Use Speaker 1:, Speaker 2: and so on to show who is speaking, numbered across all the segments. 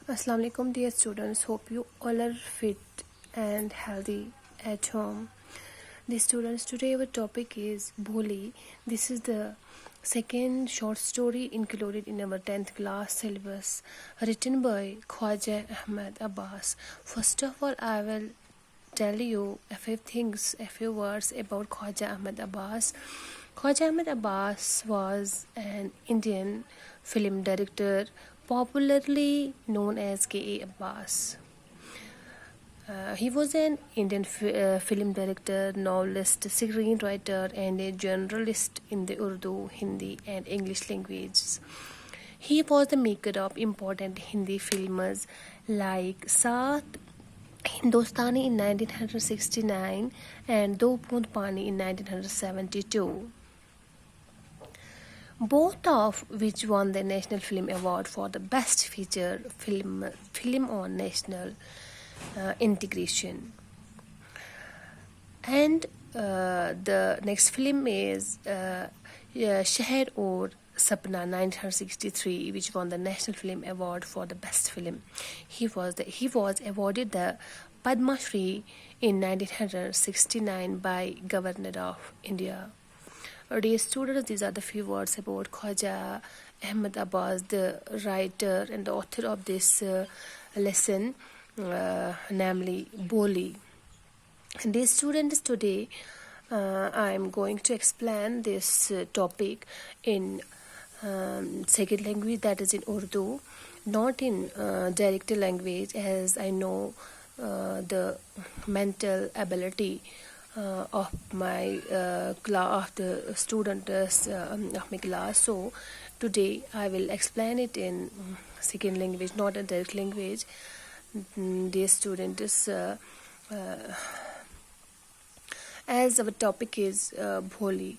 Speaker 1: Assalamu alaikum dear students, hope you all are fit and healthy at home. Dear students, today our topic is Bholi. This is the second short story included in our 10th class syllabus, written by Khwaja Ahmed Abbas. First of all, I will tell you a few words about Khwaja Ahmed Abbas. Khwaja Ahmed Abbas was an Indian film director popularly known as K.A. Abbas. He was an Indian film director, novelist, screenwriter, and a journalist in the Urdu, Hindi, and English languages. He was the maker of important Hindi films like Saath Hindustani in 1969 and Do Poond Pani in 1972, both of which won the National Film Award for the Best Feature Film on National Integration. And the next film is Sheher Aur Sapna 1963, which won the National Film Award for the Best Film. He was awarded the Padma Shri in 1969 by Governor of India. Dear students, these are the few words about Khwaja Ahmed Abbas, the writer and the author of this lesson, namely Bholi. Dear students, today I am going to explain this topic in second language, that is in Urdu, not in direct language, as I know the mental ability of my class, of the student of my class. So today I will explain it in second language, not a direct language. Dear students, as our topic is Bholi,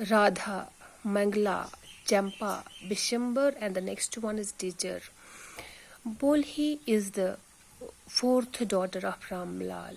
Speaker 1: Radha, Mangla, Champa, Bishambar, and the next one is teacher. Bolhi is the fourth daughter of Ramlal.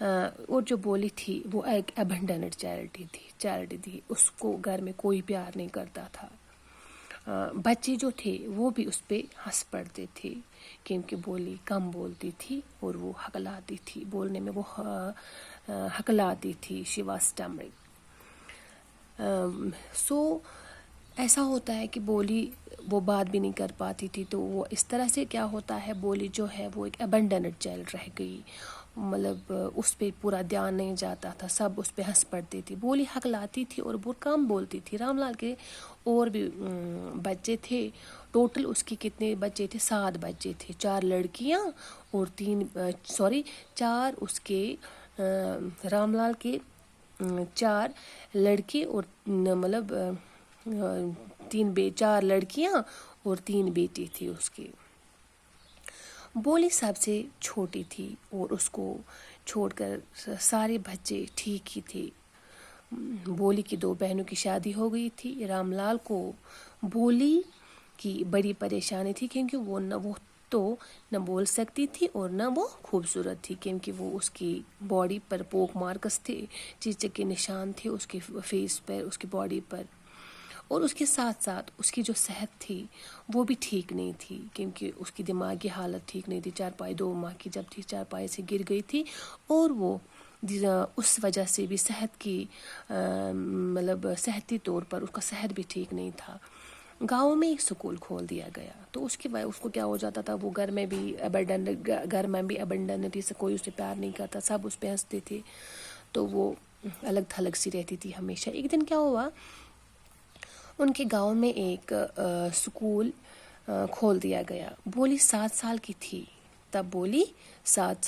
Speaker 1: اور جو بولی تھی وہ ایک abundant charity تھی. اس کو گھر میں کوئی پیار نہیں کرتا تھا. بچے جو تھے وہ بھی اس پہ ہنس پڑتے تھے کیونکہ بولی کم بولتی تھی اور وہ ہکلاتی تھی. بولنے میں وہ ہکلاتی تھی. She was اسٹمرنگ. سو ایسا ہوتا ہے کہ بولی وہ بات بھی نہیں کر پاتی تھی. تو وہ اس طرح سے کیا ہوتا ہے, بولی جو ہے وہ ایک ابنڈنٹ چائلڈ رہ گئی. مطلب اس پہ پورا دھیان نہیں جاتا تھا, سب اس پہ ہنس پڑتی تھی. بولی ہکلاتی تھی اور بہت کم بولتی تھی. رام لال کے اور بھی بچے تھے. ٹوٹل اس کی کتنے بچے تھے؟ 7 بچے تھے. 4 لڑکیاں اور 4 اس کے رام لال کے 4 لڑکے اور مطلب 4 لڑکیاں اور 3 بیٹے تھے اس کے. بولی سب سے چھوٹی تھی اور اس کو چھوڑ کر سارے بچے ٹھیک ہی تھے. بولی کی 2 بہنوں کی شادی ہو گئی تھی. رام لال کو بولی کی بڑی پریشانی تھی کیونکہ وہ نہ بول سکتی تھی اور نہ وہ خوبصورت تھی, کیونکہ وہ اس کی باڈی پر پوک مارکس تھے, چیچک کے نشان تھے اس کے فیس پر, اس کی باڈی پر. اور اس کے ساتھ ساتھ اس کی جو صحت تھی وہ بھی ٹھیک نہیں تھی کیونکہ اس کی دماغی حالت ٹھیک نہیں تھی. 2 ماہ کی جب تھی 4 سے گر گئی تھی اور وہ اس وجہ سے بھی صحت کی مطلب صحتی طور پر اس کا صحت بھی ٹھیک نہیں تھا. گاؤں میں ایک سکول کھول دیا گیا تو اس کو کیا ہو جاتا تھا, وہ گھر میں بھی ابنڈنٹی سے کوئی اسے پیار نہیں کرتا, سب اس پہ ہنستے تھے. تو وہ الگ تھلگ سی رہتی تھی ہمیشہ. ایک دن کیا ہوا, ان کے گاؤں میں ایک سکول کھول دیا گیا. بولی 7 سال کی تھی تب. بولی 7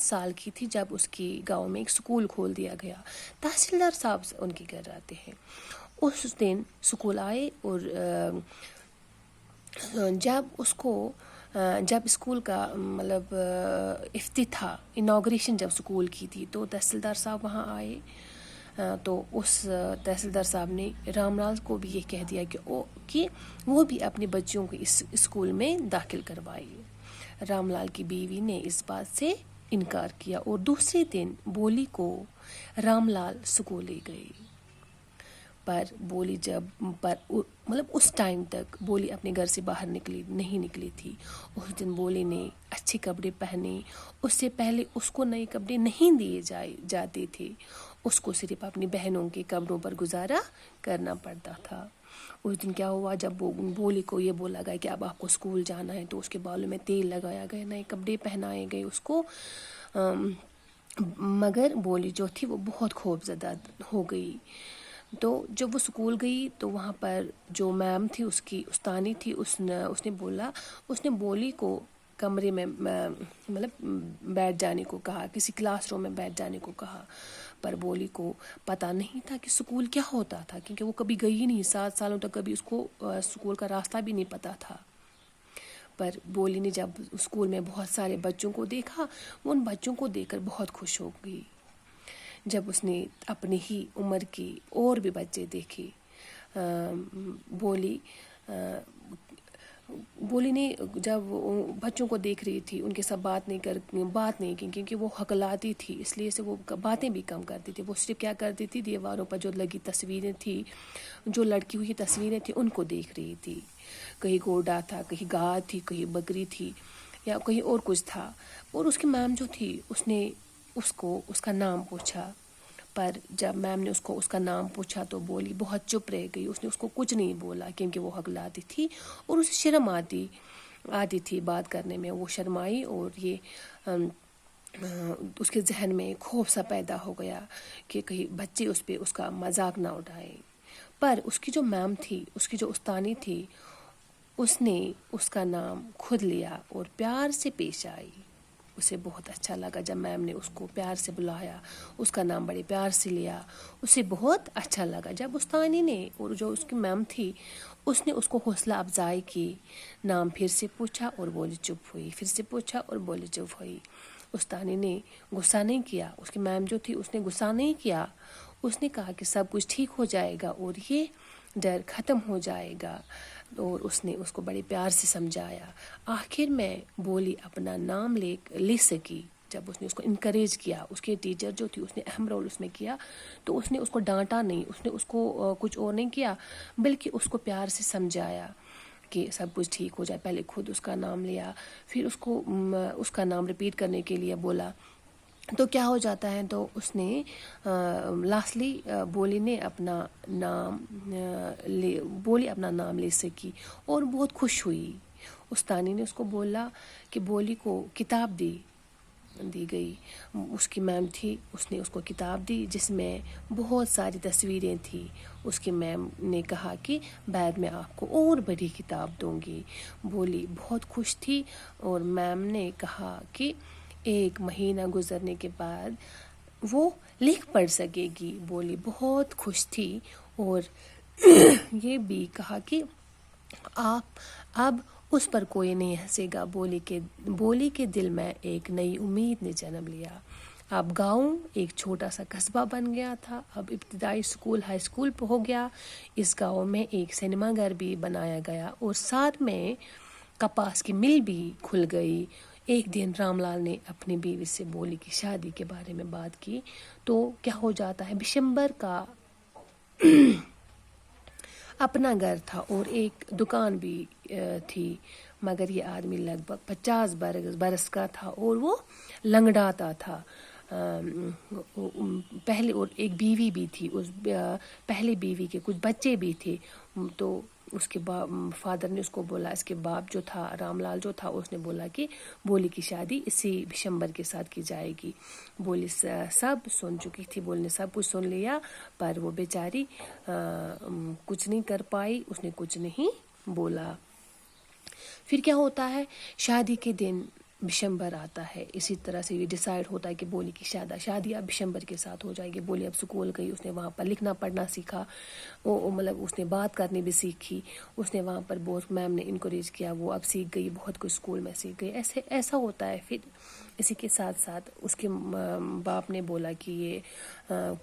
Speaker 1: سال کی تھی جب اس کی گاؤں میں ایک سکول کھول دیا گیا. تحصیلدار صاحب ان کے گھر آتے ہیں. اس دن سکول آئے اور جب اسکول کا مطلب افتتاح انوگریشن جب اسکول کی تھی تو تحصیلدار صاحب وہاں آئے. تو اس تحصیلدار صاحب نے رام لال کو بھی یہ کہہ دیا کہ وہ بھی اپنے بچوں کو اس اسکول میں داخل کروائے. رام لال کی بیوی نے اس بات سے انکار کیا اور دوسرے دن بولی کو رام لال اسکول لے گئے. پر بولی مطلب اس ٹائم تک بولی اپنے گھر سے باہر نہیں نکلی تھی. اس دن بولی نے اچھے کپڑے پہنے. اس سے پہلے اس کو نئے کپڑے نہیں دیے جاتے تھے. اس کو صرف اپنی بہنوں کے کپڑوں پر گزارا کرنا پڑتا تھا. اس دن کیا ہوا, جب بولی کو یہ بولا گیا کہ اب آپ کو اسکول جانا ہے تو اس کے بالوں میں تیل لگایا گیا, نئے کپڑے پہنائے گئے اس کو. مگر بولی جو تھی وہ بہت خوفزدہ ہو گئی. تو جب وہ اسکول گئی تو وہاں پر جو میم تھی اس کی استانی تھی, اس نے بولی کو کمرے میں مطلب بیٹھ جانے کو کہا, کسی کلاس روم میں بیٹھ جانے کو کہا. پر بولی کو پتہ نہیں تھا کہ اسکول کیا ہوتا تھا کیونکہ وہ کبھی گئی نہیں. 7 سالوں تک کبھی اس کو اسکول کا راستہ بھی نہیں پتہ تھا. پر بولی نے جب اسکول میں بہت سارے بچوں کو دیکھا, وہ ان بچوں کو دیکھ کر بہت خوش ہو گئی. جب اس نے اپنی ہی عمر کے اور بھی بچے دیکھے, بولی نے جب بچوں کو دیکھ رہی تھی ان کے ساتھ بات نہیں کی کیونکہ وہ ہکلاتی تھی, اس لیے سے وہ باتیں بھی کم کرتی تھی. وہ صرف کیا کرتی تھی, دیواروں پر جو لگی تصویریں تھی, جو لڑکی ہوئی تصویریں تھیں, ان کو دیکھ رہی تھی. کہیں گھوڑا تھا, کہیں گائے تھی, کہیں بکری تھی یا کہیں اور کچھ تھا. اور اس کی میم جو تھی اس نے اس کا نام پوچھا. پر جب میم نے اس کا نام پوچھا تو بولی بہت چپ رہ گئی. اس نے اس کو کچھ نہیں بولا کیونکہ وہ ہکلاتی تھی اور اسے شرم آتی تھی بات کرنے میں. وہ شرمائی اور یہ اس کے ذہن میں خوف سا پیدا ہو گیا کہ کہیں بچے اس کا مذاق نہ اٹھائیں. پر اس کی جو میم تھی, اس کی جو استانی تھی, اس نے اس کا نام خود لیا اور پیار سے پیش آئی. اسے بہت اچھا لگا جب میم نے اس کو پیار سے بلایا, اس کا نام بڑے پیار سے لیا. اسے بہت اچھا لگا. جب استانی نے اور جو اس کی میم تھی اس نے اس کو حوصلہ افزائی کی, نام پھر سے پوچھا اور بولی چپ ہوئی, پھر سے پوچھا اور بولی چپ ہوئی. استانی نے غصہ نہیں کیا, اس کی میم جو تھی اس نے غصہ نہیں کیا. اس نے کہا کہ سب کچھ ٹھیک ہو جائے گا اور یہ ڈر ختم ہو جائے گا, اور اس نے اس کو بڑے پیار سے سمجھایا. آخر میں بولی اپنا نام لے سکی. جب اس نے اس کو انکریج کیا، اس کے ٹیچر جو تھی اس نے اہم رول اس میں کیا، تو اس نے اس کو ڈانٹا نہیں، اس نے اس کو کچھ اور نہیں کیا، بلکہ اس کو پیار سے سمجھایا کہ سب کچھ ٹھیک ہو جائے۔ پہلے خود اس کا نام لیا، پھر اس کو اس کا نام ریپیٹ کرنے کے لیے بولا، تو کیا ہو جاتا ہے، تو اس نے لاسٹلی بولی نے اپنا نام بولی اپنا نام لے سکی اور بہت خوش ہوئی۔ استانی نے اس کو بولا کہ بولی کو کتاب دی گئی، اس کی میم تھی، اس نے اس کو کتاب دی جس میں بہت ساری تصویریں تھیں۔ اس کی میم نے کہا کہ بعد میں آپ کو اور بڑی کتاب دوں گی۔ بولی بہت خوش تھی اور میم نے کہا کہ 1 مہینہ گزرنے کے بعد وہ لکھ پڑھ سکے گی۔ بولی بہت خوش تھی اور یہ بھی کہا کہ آپ اب اس پر کوئی نہیں ہنسے گا۔ بولی کے دل میں ایک نئی امید نے جنم لیا۔ اب گاؤں ایک چھوٹا سا قصبہ بن گیا تھا، اب ابتدائی اسکول ہائی اسکول ہو گیا۔ اس گاؤں میں ایک سنیما گھر بھی بنایا گیا اور ساتھ میں کپاس کی مل بھی کھل گئی۔ ایک دن رام لال نے اپنی بیوی سے بولی کی شادی کے بارے میں بات کی، تو کیا ہو جاتا ہے، بشمبر کا اپنا گھر تھا اور ایک دکان بھی تھی، مگر یہ آدمی لگ بھگ 50 برس کا تھا اور وہ لنگڑاتا تھا۔ پہلے اور ایک بیوی بھی تھی، اس پہلی بیوی کے کچھ بچے بھی تھے، تو اس کے فادر نے اس کو بولا، اس کے باپ جو تھا رام لال جو تھا، اس نے بولا کہ بولی کی شادی اسی بشمبر کے ساتھ کی جائے گی۔ بولی سب سن چکی تھی، بولی نے سب کچھ سن لیا، پر وہ بیچاری کچھ نہیں کر پائی، اس نے کچھ نہیں بولا۔ پھر کیا ہوتا ہے، شادی کے دن بشمبر آتا ہے، اسی طرح سے یہ ڈیسائیڈ ہوتا ہے کہ بولی کی شادی اب بشمبر کے ساتھ ہو جائے گی۔ بولی اب سکول گئی، اس نے وہاں پر لکھنا پڑھنا سیکھا، مطلب اس نے بات کرنی بھی سیکھی، اس نے وہاں پر بہت میم نے انکریج کیا، وہ اب سیکھ گئی، بہت کچھ اسکول میں سیکھ گئی۔ ایسا ہوتا ہے۔ پھر اسی کے ساتھ ساتھ اس کے باپ نے بولا کہ یہ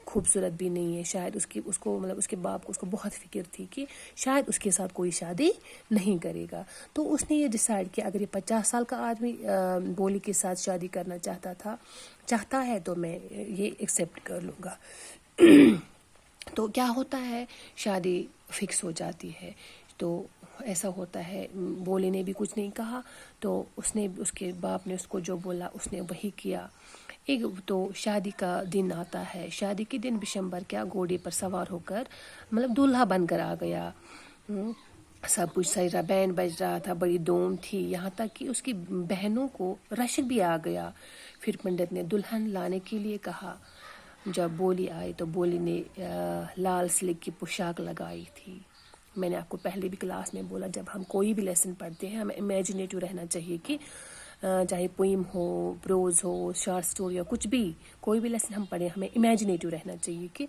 Speaker 1: خوبصورت بھی نہیں ہے، شاید اس کو مطلب اس کے باپ کو اس کو بہت فکر تھی کہ شاید اس کے ساتھ کوئی شادی نہیں کرے گا، تو اس نے یہ ڈیسائیڈ کیا اگر یہ 50 سال کا آدمی بولی کے ساتھ شادی کرنا چاہتا ہے تو میں یہ ایکسیپٹ کر لوں گا۔ تو کیا ہوتا ہے، شادی فکس ہو جاتی ہے۔ تو ایسا ہوتا ہے، بولی نے بھی کچھ نہیں کہا، تو اس کے باپ نے اس کو جو بولا اس نے وہی کیا۔ ایک تو شادی کا دن آتا ہے، شادی کے دن بشمبر کیا گھوڑے پر سوار ہو کر مطلب دولہا بن کر آ گیا، سب کچھ سج رہا، بینڈ بج رہا تھا، بڑی دوم تھی، یہاں تک کہ اس کی بہنوں کو رشک بھی آ گیا۔ پھر پنڈت نے دلہن لانے کے لیے کہا۔ جب بولی آئی تو بولی نے لال سلک کی پوشاک لگائی تھی۔ میں نے آپ کو پہلے بھی کلاس میں بولا، جب ہم کوئی بھی لیسن پڑھتے ہیں ہمیں امیجنیٹو رہنا چاہیے کہ چاہے پوئم ہو، پروز ہو، شارٹ سٹوری ہو، کچھ بھی کوئی بھی لیسن ہم پڑھیں ہمیں امیجنیٹو رہنا چاہیے کہ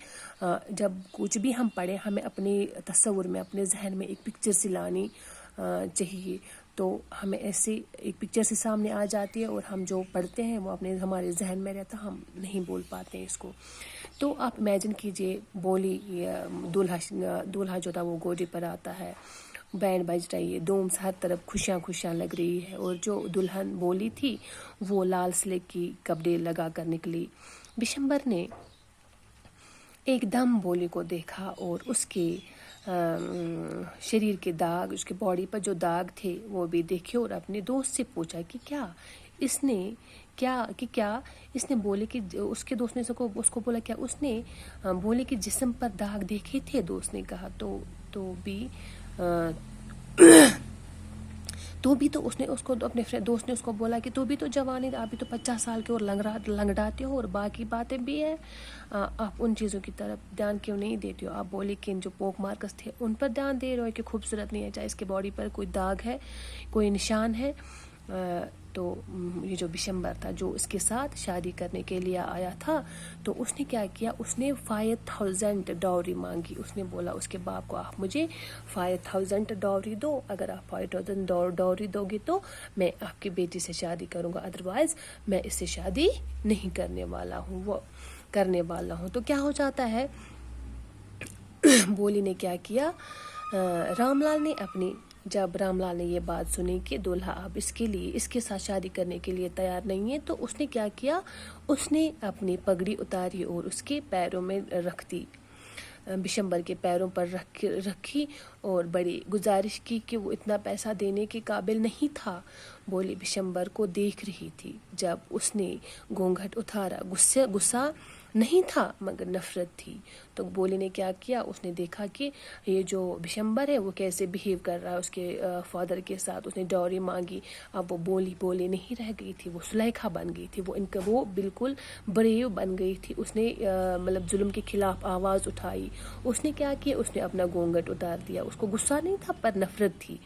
Speaker 1: جب کچھ بھی ہم پڑھیں ہمیں اپنے تصور میں اپنے ذہن میں ایک پکچر سی لانی چاہیے، تو ہمیں ایسی ایک پکچر سے سامنے آ جاتی ہے اور ہم جو پڑھتے ہیں وہ ہمارے ذہن میں رہتا، ہم نہیں بول پاتے ہیں اس کو۔ تو آپ امیجن کیجئے، بولی دولہا جو تھا وہ گھوڑے پر آتا ہے، بینڈ بج رہی ہے، دوم ہر طرف خوشیاں لگ رہی ہے، اور جو دلہن بولی تھی وہ لال سلک کی کپڑے لگا کر نکلی۔ بشمبر نے ایک دم بولی کو دیکھا اور اس کے شریر کے داغ، اس کے باڈی پر جو داغ تھے وہ بھی دیکھے، اور اپنے دوست سے پوچھا کہ کیا اس نے بولے کہ اس کے دوست نے اس کو بولا کیا اس نے بولے کہ جسم پر داغ دیکھے تھے، دوست نے کہا تو بھی تو اس نے اس کو اپنے دوست نے اس کو بولا کہ تو بھی تو جوان ہے، آپ بھی تو 50 سال کے اور لنگڑاتے ہو اور باقی باتیں بھی ہیں، آپ ان چیزوں کی طرف دھیان کیوں نہیں دیتے ہو؟ آپ بولے کہ جو پوک مارکس تھے ان پر دھیان دے رہے ہو کہ خوبصورت نہیں ہے، چاہے اس کے باڈی پر کوئی داغ ہے، کوئی نشان ہے۔ تو یہ جو بشمبر تھا جو اس کے ساتھ شادی کرنے کے لیے آیا تھا، تو اس نے کیا کیا، اس نے 5000 ڈاوری مانگی۔ اس نے بولا اس کے باپ کو، آپ مجھے 5000 ڈاوری دو، اگر آپ 5000 ڈاوری دو گے تو میں آپ کی بیٹی سے شادی کروں گا، ادروائز میں اس سے شادی نہیں کرنے والا ہوں۔ تو کیا ہو جاتا ہے، بولی نے کیا کیا، رام لال نے اپنی جب رام لال نے یہ بات سنی کہ دولہا اب اس کے ساتھ شادی کرنے کے لیے تیار نہیں ہے، تو اس نے کیا کیا، اس نے اپنی پگڑی اتاری اور اس کے پیروں میں رکھ دی، بشمبر کے پیروں پر رکھی اور بڑی گزارش کی کہ وہ اتنا پیسہ دینے کے قابل نہیں تھا۔ بولی بشمبر کو دیکھ رہی تھی جب اس نے گھونگھٹ اتارا، غصہ نہیں تھا مگر نفرت تھی۔ تو بولی نے کیا کیا، اس نے دیکھا کہ یہ جو بشمبر ہے وہ کیسے بہیو کر رہا ہے اس کے فادر کے ساتھ، اس نے ڈوری مانگی۔ اب وہ بولی نہیں رہ گئی تھی، وہ سلیکھا بن گئی تھی، وہ بالکل بریو بن گئی تھی۔ اس نے مطلب ظلم کے خلاف آواز اٹھائی۔ اس نے کیا کیا، اس نے اپنا گھونگھٹ اتار دیا۔ اس کو غصہ نہیں تھا پر نفرت تھی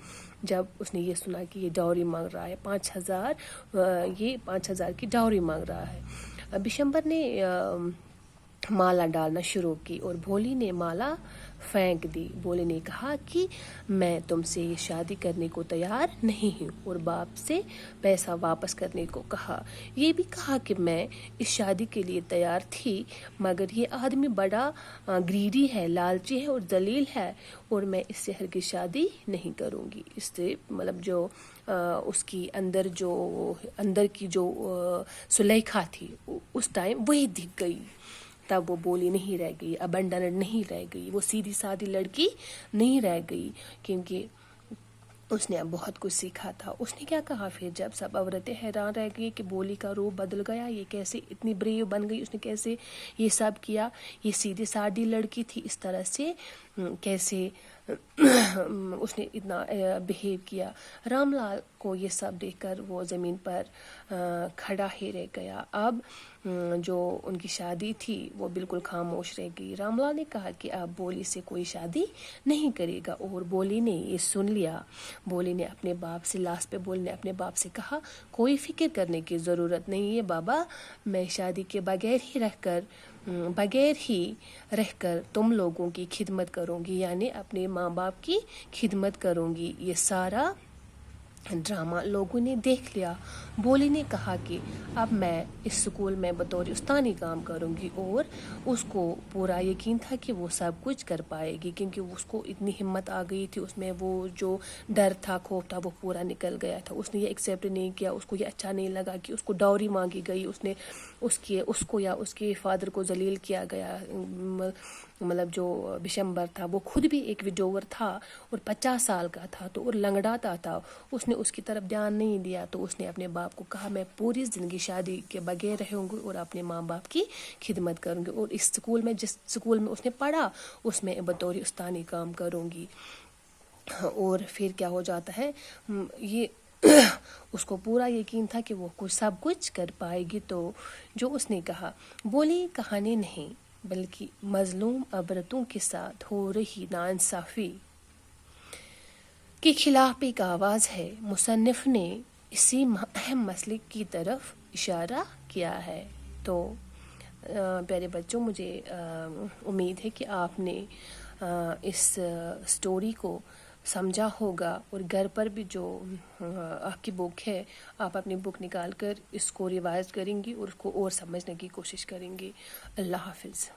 Speaker 1: جب اس نے یہ سنا کہ یہ ڈاوری مانگ رہا ہے 5,000 کی ڈاوری مانگ رہا ہے۔ بشمبر نے مالا ڈالنا شروع کی اور بھولی نے مالا پھینک دی۔ بھولی نے کہا کہ میں تم سے یہ شادی کرنے کو تیار نہیں ہوں، اور باپ سے پیسہ واپس کرنے کو کہا۔ یہ بھی کہا کہ میں اس شادی کے لیے تیار تھی مگر یہ آدمی بڑا گریڈی ہے، لالچی ہے اور ذلیل ہے، اور میں اس سے ہرگز شادی نہیں کروں گی۔ اس سے مطلب جو اس کی اندر کی جو سلیکھا تھی اس ٹائم وہی دکھ گئی۔ تب وہ بولی نہیں رہ گئی، ابنڈنٹ نہیں رہ گئی، وہ سیدھی سادھی لڑکی نہیں رہ گئی، کیونکہ اس نے اب بہت کچھ سیکھا تھا۔ اس نے کیا کہا پھر جب سب عورتیں حیران رہ گئی کہ بولی کا روپ بدل گیا، یہ کیسے اتنی بریو بن گئی، اس نے کیسے یہ سب کیا، یہ سیدھی سادھی لڑکی تھی، اس طرح سے کیسے اس نے اتنا بہیو کیا۔ رام لال کو یہ سب دیکھ کر وہ زمین پر کھڑا ہی رہ گیا۔ اب جو ان کی شادی تھی وہ بالکل خاموش رہ گئی۔ رام لال نے کہا کہ اب بولی سے کوئی شادی نہیں کرے گا، اور بولی نے یہ سن لیا۔ بولی نے اپنے باپ سے اپنے باپ سے کہا، کوئی فکر کرنے کی ضرورت نہیں ہے بابا، میں شادی کے بغیر ہی رہ کر تم لوگوں کی خدمت کروں گی، یعنی اپنے ماں باپ کی خدمت کروں گی۔ یہ سارا ڈرامہ لوگوں نے دیکھ لیا۔ بولی نے کہا کہ اب میں اس سکول میں بطور استانی کام کروں گی، اور اس کو پورا یقین تھا کہ وہ سب کچھ کر پائے گی، کیونکہ اس کو اتنی ہمت آ گئی تھی، اس میں وہ جو ڈر تھا، خوف تھا، وہ پورا نکل گیا تھا۔ اس نے یہ ایکسیپٹ نہیں کیا، اس کو یہ اچھا نہیں لگا کہ اس کو ڈاوری مانگی گئی، اس کو یا اس کے فادر کو ذلیل کیا گیا۔ مطلب جو بشمبر تھا وہ خود بھی ایک وڈوور تھا اور 50 سال کا تھا، تو اور لنگڑاتا تھا، اس نے اس کی طرف دھیان نہیں دیا۔ تو اس نے اپنے باپ کو کہا، میں پوری زندگی شادی کے بغیر رہوں گی اور اپنے ماں باپ کی خدمت کروں گی، اور جس سکول میں اس نے پڑھا اس میں بطور استانی کام کروں گی۔ اور پھر کیا ہو جاتا ہے، یہ اس کو پورا یقین تھا کہ وہ سب کچھ کر پائے گی۔ تو جو اس نے کہا، بولی کہانی نہیں بلکہ مظلوم عبرتوں کے ساتھ ہو رہی ناانصافی کے خلاف ایک آواز ہے۔ مصنف نے اسی اہم مسئلے کی طرف اشارہ کیا ہے۔ تو پیارے بچوں، مجھے امید ہے کہ آپ نے اس سٹوری کو سمجھا ہوگا، اور گھر پر بھی جو آپ کی بک ہے، آپ اپنی بک نکال کر اس کو ریوائز کریں گی اور اس کو اور سمجھنے کی کوشش کریں گی۔ اللہ حافظ۔